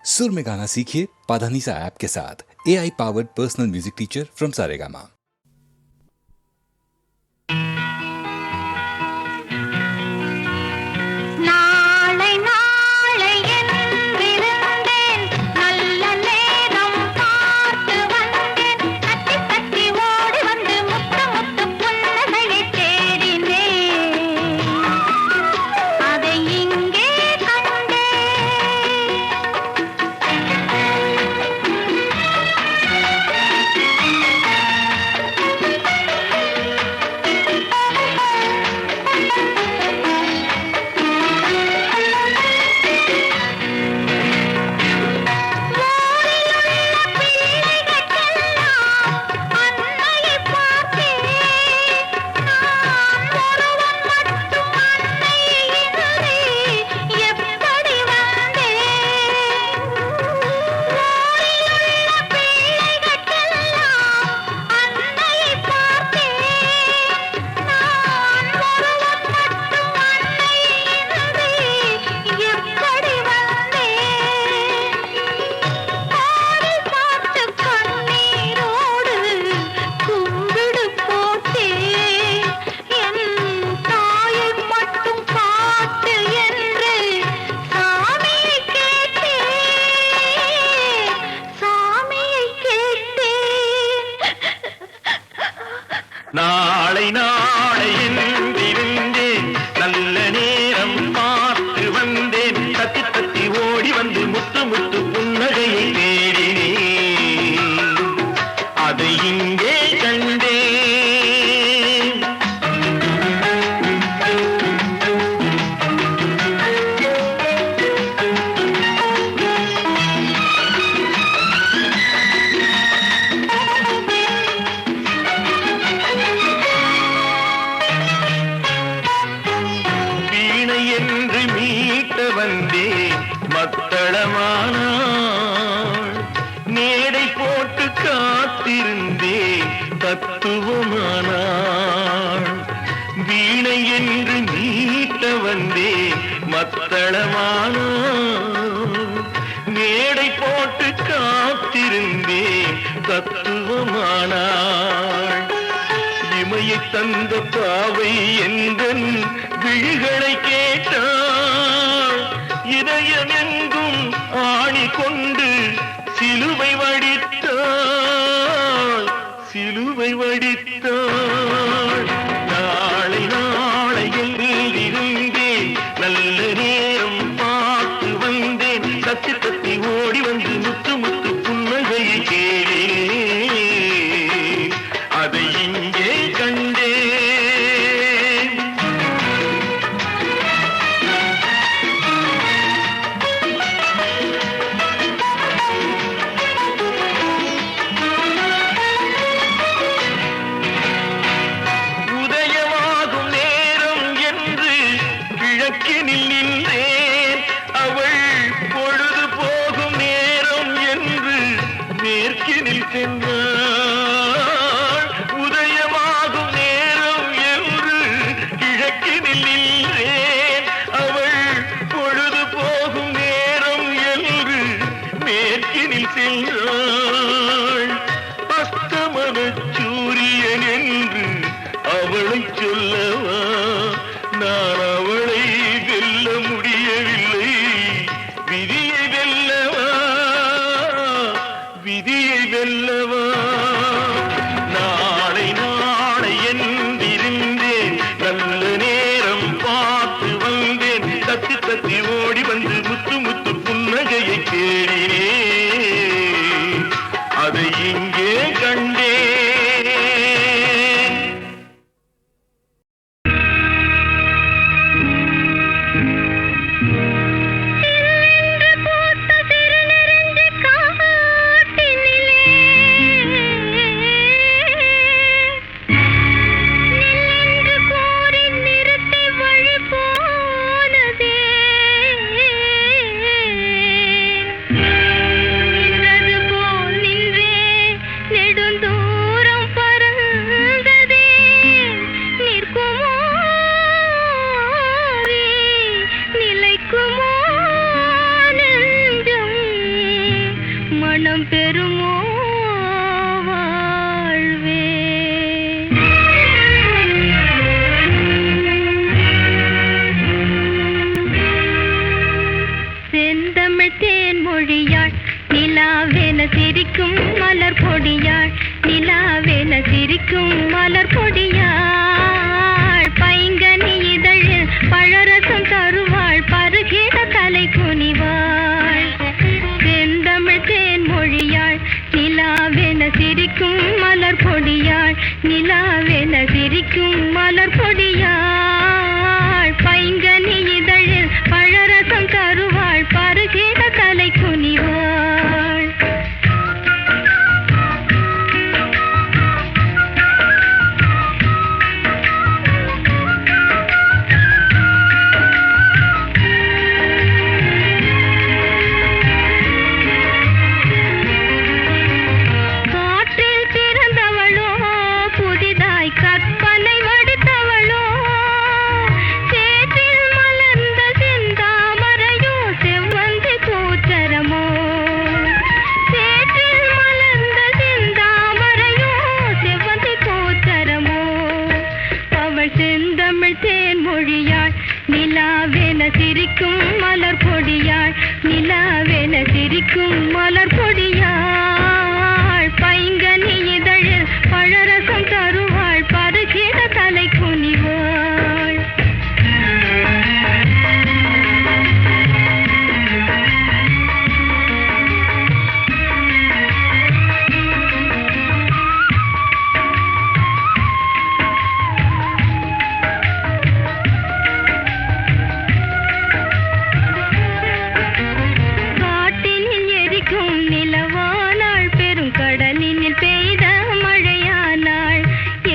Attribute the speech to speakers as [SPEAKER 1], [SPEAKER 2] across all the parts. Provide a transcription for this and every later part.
[SPEAKER 1] सुर में गाना सीखिए पाधानीसा ऐप के साथ। AI powered personal music teacher from Saregama.
[SPEAKER 2] நாளை நாளை என்றிருந்தேன், நல்ல நேரம் பார்த்து வந்தேன், தத்தி தத்தி ஓடி வந்து முத்து முத்து புன்னகையை தேடினேன், அதை இங்கே கண்டேன். என்று மீட்ட வந்தேன், மத்தளமானாள், மேடை போட்டு காத்திருந்தேன், தத்துவமானாள். வீணை என்று மீட்ட வந்தேன், மத்தளமானாள், மேடை போட்டு காத்திருந்தேன், தத்துவமானாள். இமையை தந்த பாவை எந்தன் விழிகளை கேட்டாள், இதயம் எங்கும் ஆணி கொண்டு சிலுவை வடித்தாள், சிலுவை வடித்தாள். நாளை நாளை என்றிருந்தேன், நல்ல நேரம் பார்த்து வந்தேன், தத்தி தத்தி ஓடி வந்து முத்து முத்து புன்னகையை கேட்டேன், அதை இங்கே கண்டேன். உதயமாகும் நேரம் என்று கிழக்கினில் நின்றேன், அவள் பொழுது போகும் நேரம் என்று மேற்கினில் சென்றாள். உதயமாகும் நேரம் என்று கிழக்கினில் நின்றேன், அவள் பொழுது போகும் நேரம் என்று மேற்கினில் சென்றாள். அஸ்தமன சூரியன் என்று அவளை சொல்லவா, நான் அவளை வெல்ல முடியவில்லை, விதியை வெல்லவா, விதியை வெல்லவா. நாளை நாளை என்றிருந்தேன், நல்ல நேரம் பார்த்து வந்தேன், தத்தி தத்தி ஓடி வந்து முத்து முத்து புன்னகையை தேடினேன், அதை இங்கே கண்டேன்.
[SPEAKER 3] சிறு மனம் பெறுமோ வாழ்வே. செந்தமிழ் தேன் மொழியாள் நிலாவென சிரிக்கும் மலர் பொடியாள், நிலாவென சிரிக்கும் மலர் பொடியாள். பைங்கனி இதழில் பழரசம் தருவாள், பருகிட தலை குனிவாள். செந்தமிழ் தேன் மொழியாள் நிலாவென சிரிக்கும் மலர் பொடியாள், நிலாவென சிரிக்கும் மலர் பொடியாள். பைங்கனி இதழில் பழரசம் தருவாள், பருகிட தலை குனிவாள். காற்றில் பிறந்தவளோ புதிதாய் கற்பனை வடித்தவளோ, சேற்றில் மலர்ந்த செந்தாமரையோ செவ்வந்தி பூச்சரமோ. சேற்றில் மலர்ந்த செந்தாமரையோ செவ்வந்தி பூச்சரமோ. அவள் செந்தமிழ் தேன் மொழியாள் நிலாவென சிரிக்கும் மலர் பொடியாள், நிலாவென சிரிக்கும் மலர் பொடியாள். பைங்கனி இதழில் பழரசம் தருவாள், பருகிட தலை குனிவாள். காட்டினில் எரிக்கும் நிலவானாள், பெரும் கடலினில் பெய்த மழையானாள்.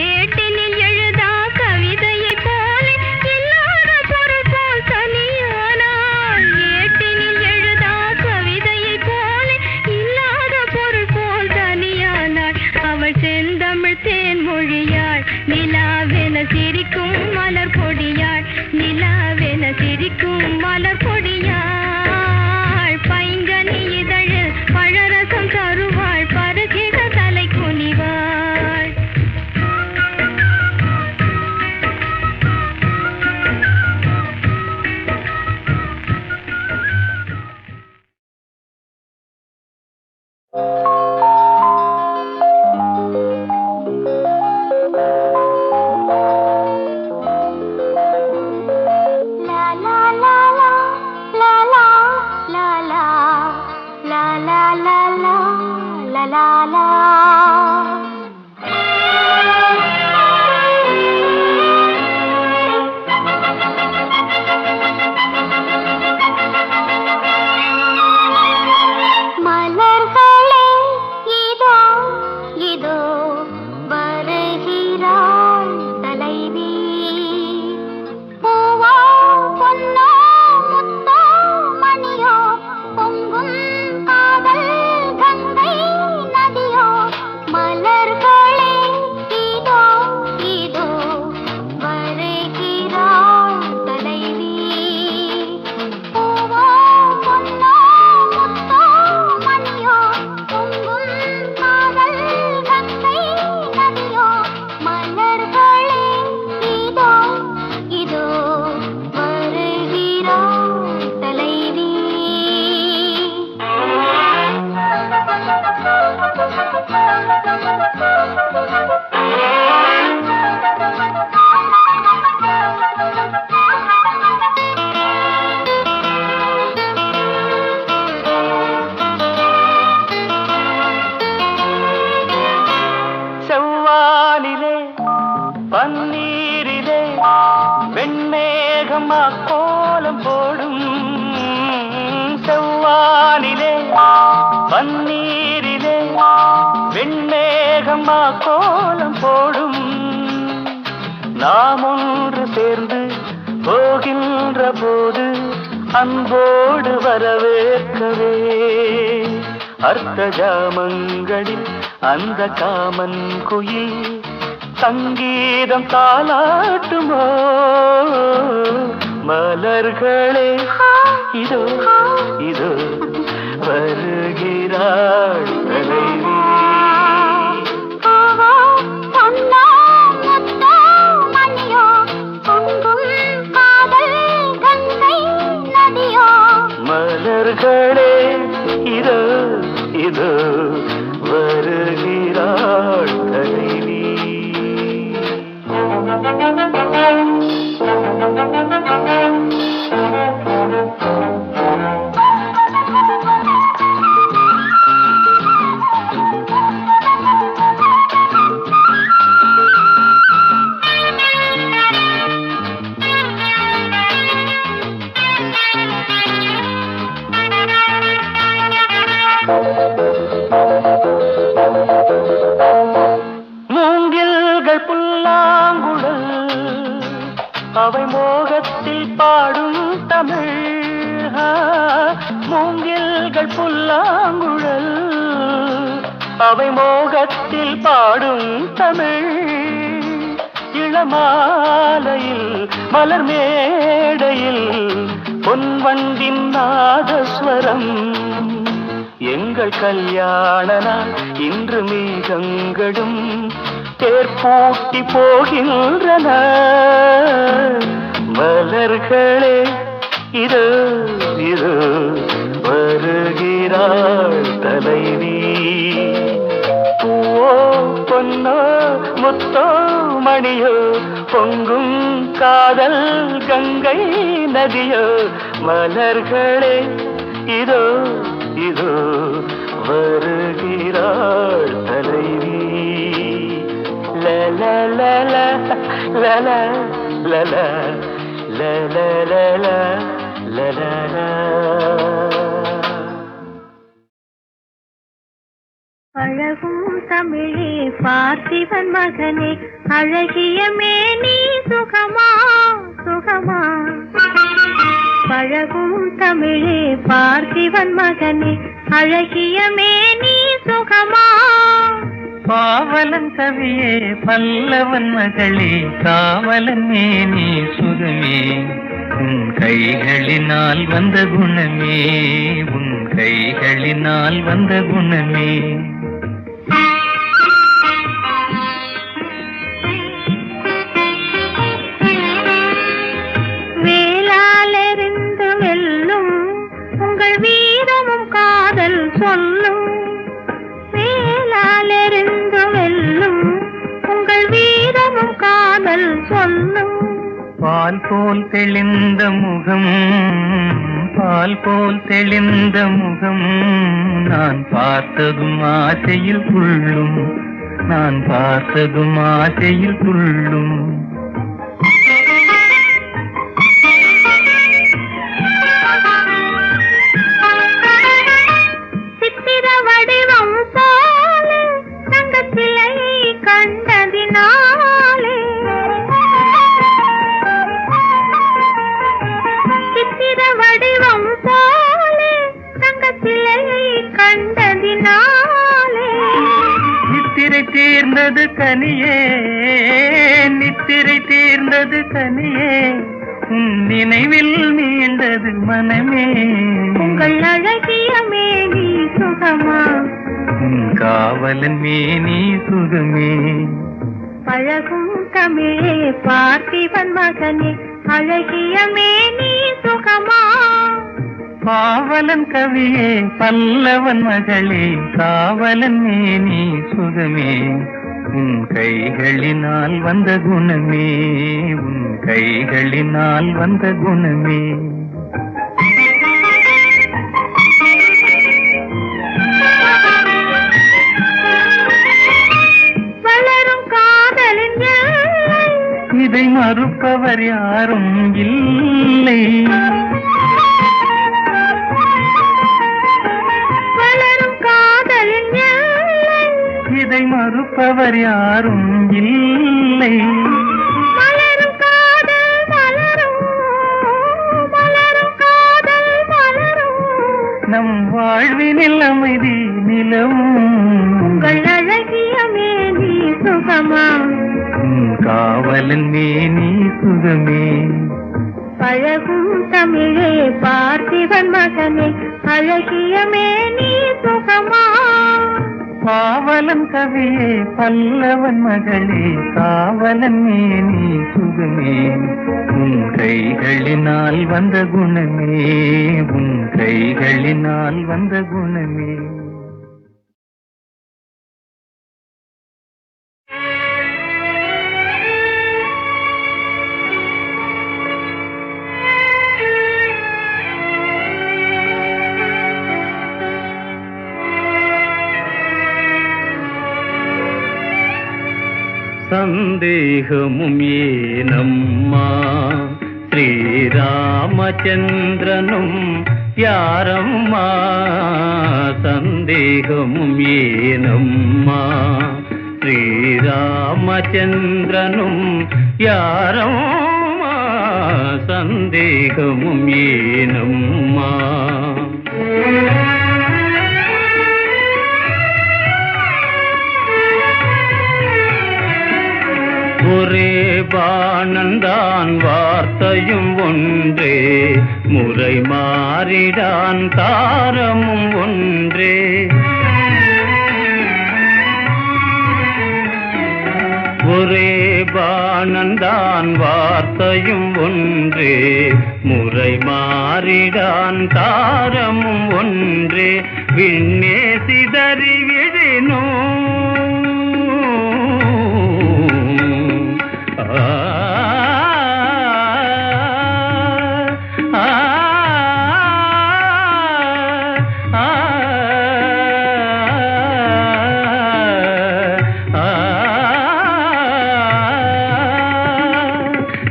[SPEAKER 3] ஏட்டினில் எழுதா கவிதையைப் போல இல்லாத பொருள் போல் தனியானாள். ஏட்டினில் எழுதா கவிதையைப் போல இல்லாத பொருள் போல் தனியானாள். அவள் செந்தமிழ் தேன் மொழியாள் நிலாவென சிரிக்கும் மலர் பொடியாள், நிலாவென சிரிக்கும் மலர் பொடியாள். பைங்கனி இதழில் பழரசம் தருவாள், பருகிட தலை குனிவாள். La la la la la la la la la la la la la la. மலர்களே இதோ இதோ வருகிறாள் தலைவி. பூவோ பொன்னோ முத்தோ மணியோ பொங்கும் காதல் கங்கை நதியோ. மலர்களே இதோ இதோ வருகிறாள் தலைவி. பூவோ பொன்னோ முத்தோ மணியோ பொங்கும் காதல் கங்கை நதியோ. மலர்களே இதோ இதோ வருகிறாள் தலைவி.
[SPEAKER 2] செவ்வானிலே பன்னீரிலே வெண்மேகமா கோலம் போடும். செவ்வானிலே பன்னீரிலே வெண்மேகமா கோலம் போடும். நாம் ஒன்று சேர்ந்து போகின்ற போது அன்போடு வரவேற்கவே. அர்த்த ஜாமங்களில் அந்த காமன் குயில் சங்கீதம் தாலாட்டுமோ. மலர்களே இதோ இதோ வருகிறாள் தலைவி. மலர்களே இதோ இதோ வருகிறாள் தலைவி. மூங்கில்கள் புல்லாங்குழல் அவை மோகத்தில் பாடும் தமிழ். மூங்கில்கள் புல்லாங்குழல் அவை மோகத்தில் பாடும் தமிழ். இளமாலையில் மலர் மேடையில் பொன்வண்டின் நாதஸ்வரம். எங்கள் கல்யாண நாள் இன்று மேகங்களும் தேர்பூட்டி போகின்றன. மலர்களே இதோ இதோ வருகிறாள் தலைவி. பூவோ பொன்னோ முத்தோ மணியோ பொங்கும் காதல் கங்கை நதியோ. மலர்களே இதோ இதோ வருகிறாள் தலைவி. லல லல லல லல லல லல லல.
[SPEAKER 3] அழகும் தமிழே பார்த்திபன் மகனே அழகிய மேனி சுகமா சுகமா. பழகும் தமிழே பார்த்திபன் மகனே அழகிய மேனி சுகமா.
[SPEAKER 4] பாவலன் கவியே பல்லவன் மகளே காவலன் மேனி சுகமே. உன் கைகளினால் வந்த குணமே உன் கைகளினால் வந்த குணமே.
[SPEAKER 3] வேளாலெறிந்து வெல்லும் உங்கள் வீரமும் காதல் சொல்லும். வேளாலெறிந்து வெல்லும் உங்கள் வீரமும் காதல் சொல்லும்.
[SPEAKER 4] பால் போல் தெளிந்த முகம் பால் போல் தெளிந்த முகம் நான் பார்த்ததும் ஆசையில் துள்ளும் நான் பார்த்ததும் ஆசையில் துள்ளும்.
[SPEAKER 3] சித்திர வடிவம் போல தங்கச்சிலையை கண்டதினாலே சித்திர வடிவம் போல தங்கச்சிலையை கண்டதினாலே.
[SPEAKER 4] நித்திரை தீர்ந்தது கனியே நித்திரை தீர்ந்தது கனியே உன் நினைவில் மீண்டது மனமே.
[SPEAKER 3] உங்கள் அழகிய மேனி சுகமா
[SPEAKER 4] உன் காவலன் மேனி சுகமே.
[SPEAKER 3] பழகும் தமிழே பார்த்திபன் மகனே அழகிய மேனி சுகமா.
[SPEAKER 4] பாவலன் கவியே பல்லவன் மகளே காவலன் மேனி சுகமே. உன் கைகளினால் வந்த குணமே உன் கைகளினால் வந்த குணமே.
[SPEAKER 3] வளரும் காதலின் எல்லை
[SPEAKER 4] இதை மறுப்பவர் யாரும் இல்லை.
[SPEAKER 3] வளரும் காதலின் எல்லை
[SPEAKER 4] இதை மறுப்பவர் யாரும் இல்லை.
[SPEAKER 3] மலரும் காதல் மலரும் மலரும் காதல் மலரும்.
[SPEAKER 4] நம் வாழ்வினில் அமைதி நிலவும்
[SPEAKER 3] உங்கள் அழகிய மேனி சுகமா
[SPEAKER 4] உன் காவலன் மேனி சுகமே.
[SPEAKER 3] பழகும் தமிழே பார்த்திபன் மகனே அழகியமே நீ சுகமா
[SPEAKER 4] பாவலன் கவியே பல்லவன் மகளே காவலன் நீ சுகமே உன் கைகளினால் வந்த குணமே உன் கைகளினால் வந்த குணமே
[SPEAKER 5] சந்தேகமும் ஏனம்மா ஸ்ரீராமச்சந்திரனும் யாரம்மா சந்தேகமும் ஏனம்மா ஸ்ரீராமச்சந்திரனும் யாரம்மா சந்தேகமும் ஏனம்மா ஒரே பாணந்தான் வார்த்தையும் ஒன்றே முறை மாறிடான் தாரமும் ஒன்றே ஒரே பாணந்தான் வார்த்தையும் ஒன்றே முறை மாறிடான் தாரமும் ஒன்றே விண்ணே சிதறி விழினோ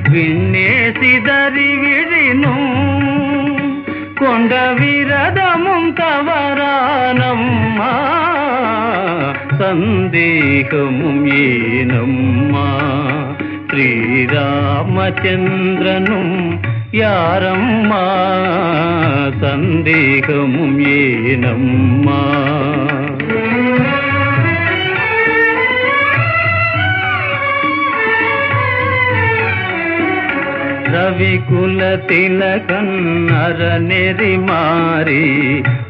[SPEAKER 5] விண்ணே சிதறி விழினும் கொண்ட விரதமும் தவறானம்மா சந்தேகமும் ஏனம்மா ஸ்ரீராமச்சந்திரனும் யாரம்மா சந்தேகமும் ஏனம்மா ரவிகுல திலகன் அறநெறி மாறி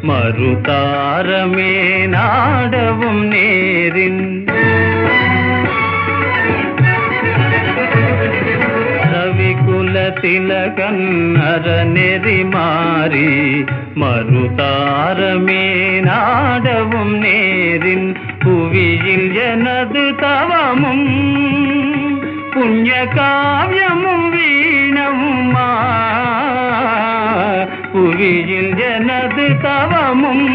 [SPEAKER 5] மறுதாரமே நாடவும் நேரின் ரவிகுல திலகன் அறநெறி மாறி மறுதாரமே நாடவும் நேரின் புவியில் எனது தவமும் புண்ணிய காவியமும் வீணம்மா புவியில் எனது தவமும்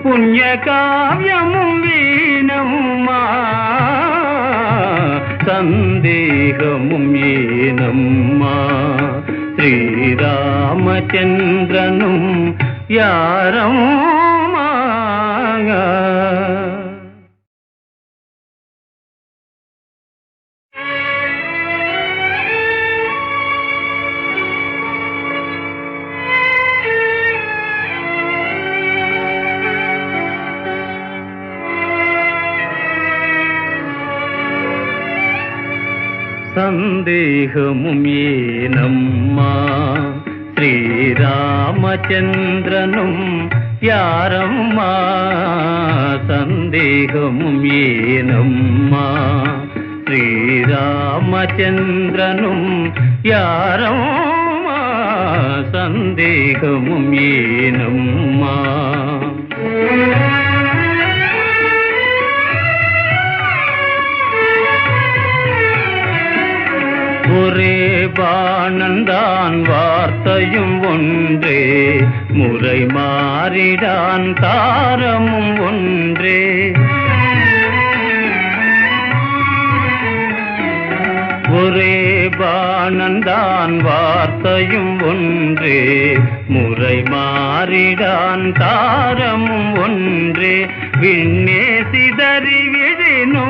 [SPEAKER 5] புண்ணிய காவியமும் வீணம்மா சந்தேகமும் ஏனம்மா ஸ்ரீராமச்சந்திரனும் யாரம்மா சந்தேகமும் ஏனம்மா ஸ்ரீராமச்சந்திரனும் யாரம்மா சந்தேகமும் ஏனம்மா ஸ்ரீராமச்சந்திரனும் யாரம்மா சந்தேகமும் ஏனம்மா ஒரே பாணந்தான் வார்த்தையும் ஒன்றே முறை மாறிடான் தாரமும் ஒன்றே ஒரே பாணந்தான் வார்த்தையும் ஒன்றே முறை மாறிடான் தாரமும் ஒன்றே விண்ணே சிதறி விழினோ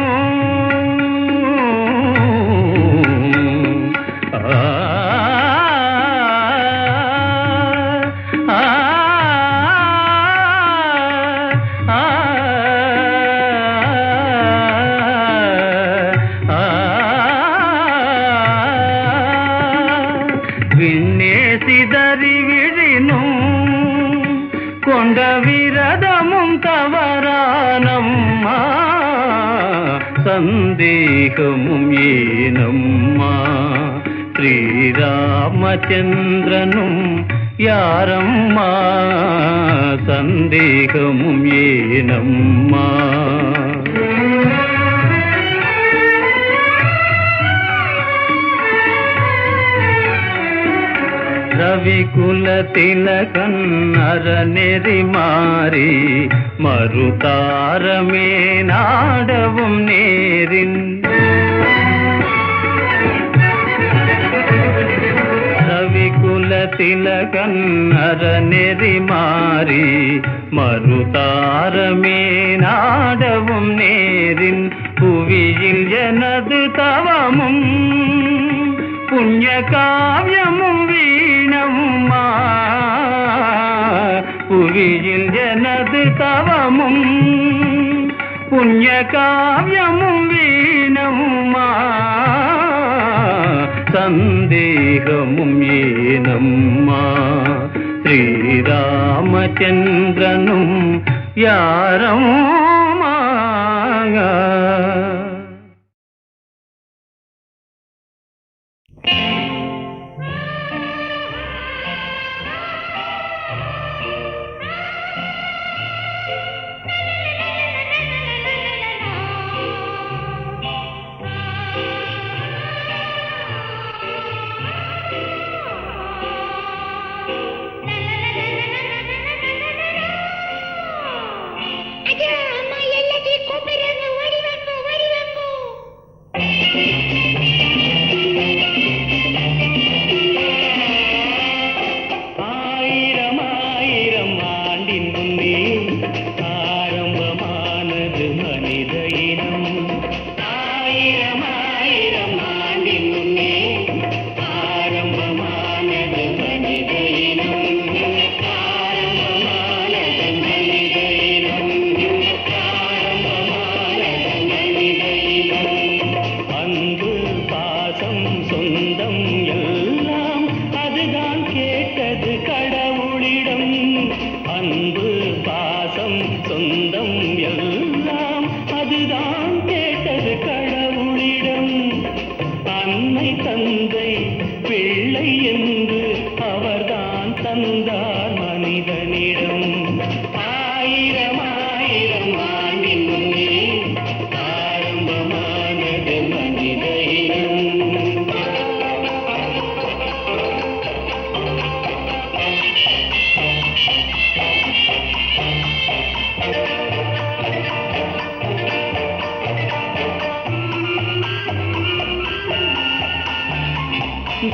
[SPEAKER 5] விரதமும் தவறானம்மா, சந்தேகமும் ஏனம்மா, ஸ்ரீராமச்சந்திரனும் யாரம்மா, சந்தேகமும் ஏனம்மா. ரவிகுல திலகன் அறநெறி மாறி மறுதாரமே நாடவும் நேரின், ரவிகுல திலகன் அறநெறி மாறி மறுதாரமே நாடவும் நேரின், புவியில் எனது தவமும் புண்ணிய காவியமும் வீணம்மா, புவியில் எனது தவமும் புண்ணிய காவியமும் வீணம்மா, சந்தேகமும் ஏனம்மா, ஸ்ரீராமச்சந்திரனும் யாரம்மா.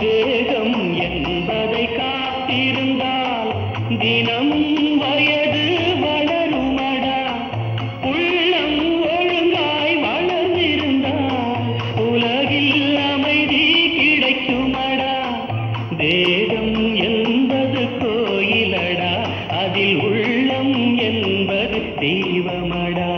[SPEAKER 5] தேகம் என்பதை காத்திருந்தால் தினமும் வயது வளருமடா, உள்ளம் ஒழுங்காய் வளர்ந்திருந்தால் உலகில் அமைதி கிடைக்குமடா. தேகம் என்பது கோயிலடா, அதில் உள்ளம் என்பது தெய்வமடா.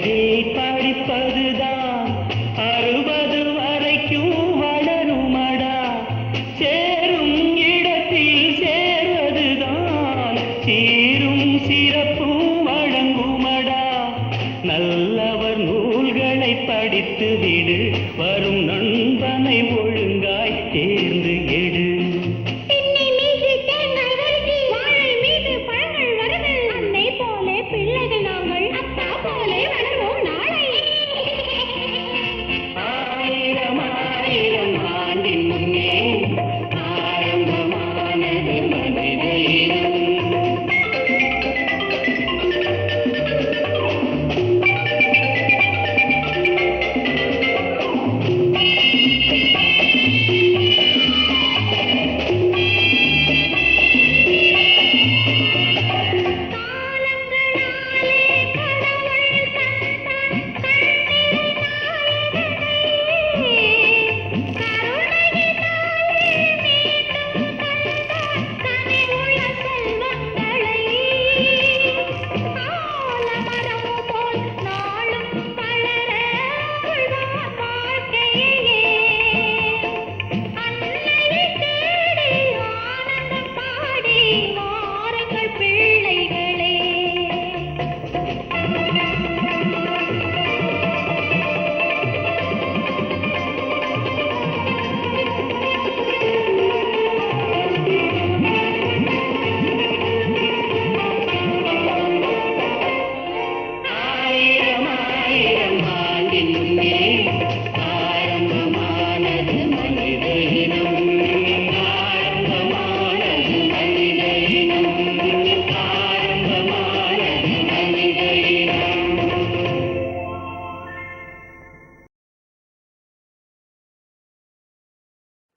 [SPEAKER 5] வயதில் படிப்பதுதான் 60 வரைக்கும் வளருமடா. சேரும் இடத்தில் சேர்வதுதான் சீரும் சிறப்பும் வழங்குமடா. நல்லவர் நூல்களை படித்து விடு, வரும் நண்பனை ஒழுங்காய் தேர்ந்து எடு.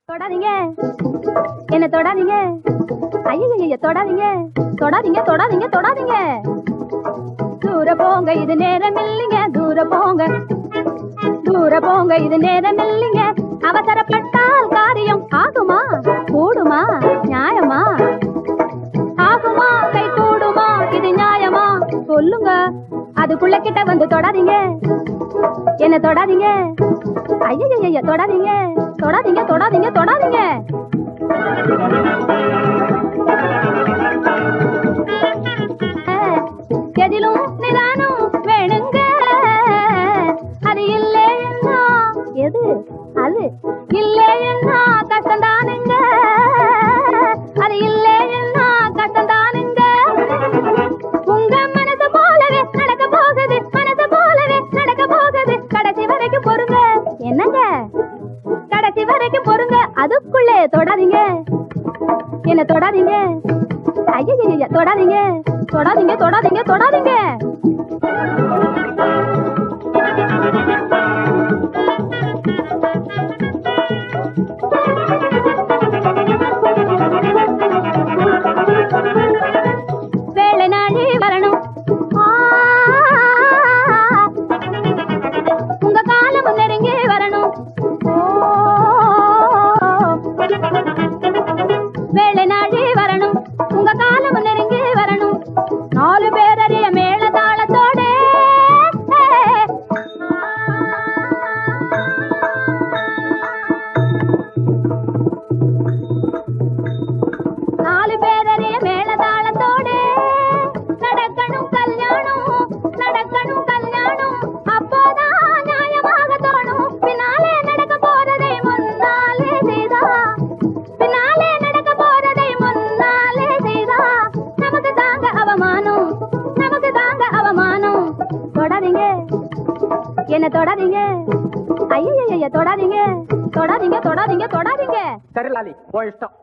[SPEAKER 3] தொடாதீங்க, என்ன தொடாதீங்க. ஐயைய தொடாதீங்க, தொடாதீங்க, தொடாதீங்க, தொடாதீங்க. தூர போங்க, இது நேரம் இல்லைங்க. தூர போங்க, தூர போங்க, இது நேரம் இல்லைங்க. அவசரப்பட்டால் காரியம் ஆகுமா, கூடுமா, நியாயமா? ஆகுமா, கை கூடுமா, இது நியாயமா? சொல்லுங்க. அதுக்குள்ள கிட்ட வந்து தொடாதீங்க, என்ன தொடாதீங்க. ஐயைய தொடாதீங்க, தொடாதீங்க, தொடாதீங்க, தொடாதீங்க. எதிலும் நிதானம் வேணுங்க. அது இல்லைன்னா எது அது இல்லைன்னா கஷ்டம்தானுங்க. அது இல்லைன்னா கஷ்டம்தானுங்க. உங்க மனசு போலவே நடக்க போகுது, மனசு போலவே நடக்க போகுது. கடைசி வரைக்கும் பொறுங்க. என்னங்க கடைசி வரைக்கும் பொறுங்க. அதுக்குள்ளே தொடாதீங்க, என்ன தொடாதீங்க. ஐயைய தொடாதீங்க, தொடாதீங்க, தொடாதீங்க, தொடாதீங்க. வேலை நாளே வரணும், உங்க காலம் நெருங்கி வரணும். வேலை நாளே வரணும், உங்க காலம் நெருங்கி வரணும். 4 பேரறிய மேல தாளத்தோட 4 பேரறிய மேல தாளத்தோட நடக்கணும் கல்யாணம், நடக்கணும் கல்யாணம். அப்போதான் நியாயமாக தோணும். பின்னாலே நடக்க போறதை முன்னாலே செய்தா, பின்னாலே நடக்க போறதை முன்னாலே செய்தா நமக்கு தாங்க அவமானம், நமக்கு தாங்க அவமானம். தொடாதீங்க, என்ன தொடாதீங்க. ஐயைய தொடாதீங்க, தொடாதீங்க, தொடாதீங்க, தொடாதீங்க.
[SPEAKER 6] சரி லாலி, உன் இஷ்டம்.